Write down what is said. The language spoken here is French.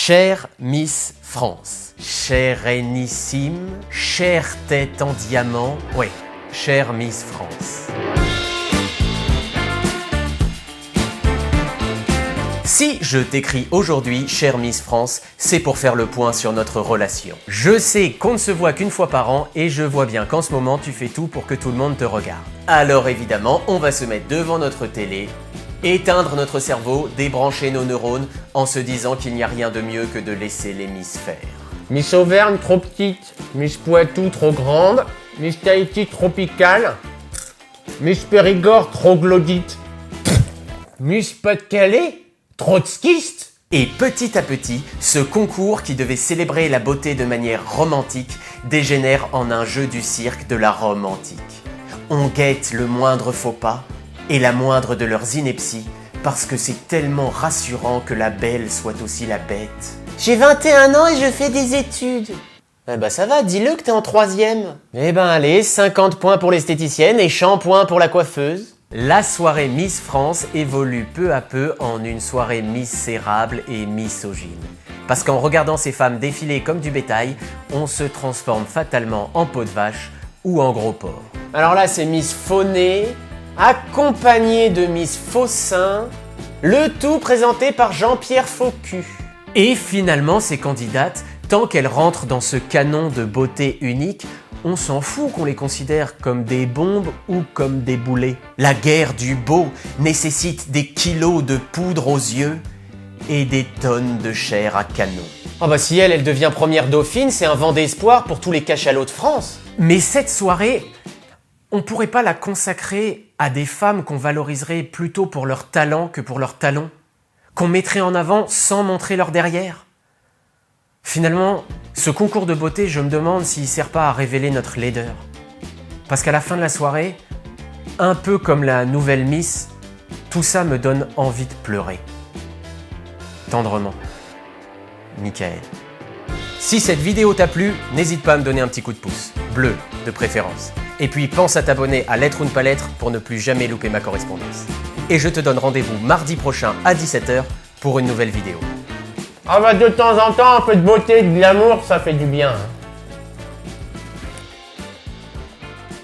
Chère Miss France, chère Énissime, chère tête en diamant, ouais, chère Miss France. Si je t'écris aujourd'hui, chère Miss France, c'est pour faire le point sur notre relation. Je sais qu'on ne se voit qu'une fois par an et je vois bien qu'en ce moment tu fais tout pour que tout le monde te regarde. Alors évidemment, on va se mettre devant notre télé, éteindre notre cerveau, débrancher nos neurones en se disant qu'il n'y a rien de mieux que de laisser les Miss faire. Miss Auvergne trop petite, Miss Poitou trop grande, Miss Tahiti tropicale, Miss Périgord trop glodite, Miss Pas-de-Calais trotskiste. Et petit à petit, ce concours qui devait célébrer la beauté de manière romantique dégénère en un jeu du cirque de la Rome antique. On guette le moindre faux pas et la moindre de leurs inepties parce que c'est tellement rassurant que la belle soit aussi la bête. J'ai 21 ans et je fais des études. Eh ben ça va, dis-le que t'es en 3e. Eh ben allez, 50 points pour l'esthéticienne et 100 points pour la coiffeuse. La soirée Miss France évolue peu à peu en une soirée misérable et misogyne. Parce qu'en regardant ces femmes défiler comme du bétail, on se transforme fatalement en peau de vache ou en gros porc. Alors là, c'est Miss Fauné, accompagnée de Miss Faussin, le tout présenté par Jean-Pierre Faucu. Et finalement, ces candidates, tant qu'elles rentrent dans ce canon de beauté unique, on s'en fout qu'on les considère comme des bombes ou comme des boulets. La guerre du beau nécessite des kilos de poudre aux yeux et des tonnes de chair à canon. Oh bah si elle devient première dauphine, c'est un vent d'espoir pour tous les cachalots de France. Mais cette soirée, on pourrait pas la consacrer à des femmes qu'on valoriserait plutôt pour leur talent que pour leur talon, qu'on mettrait en avant sans montrer leur derrière. Finalement, ce concours de beauté, je me demande s'il sert pas à révéler notre laideur. Parce qu'à la fin de la soirée, un peu comme la nouvelle Miss, tout ça me donne envie de pleurer. Tendrement. Michael. Si cette vidéo t'a plu, n'hésite pas à me donner un petit coup de pouce, bleu de préférence. Et puis pense à t'abonner à Lettre ou ne pas lettre pour ne plus jamais louper ma correspondance. Et je te donne rendez-vous mardi prochain à 17h pour une nouvelle vidéo. Ah bah de temps en temps, un peu de beauté, de l'amour, ça fait du bien.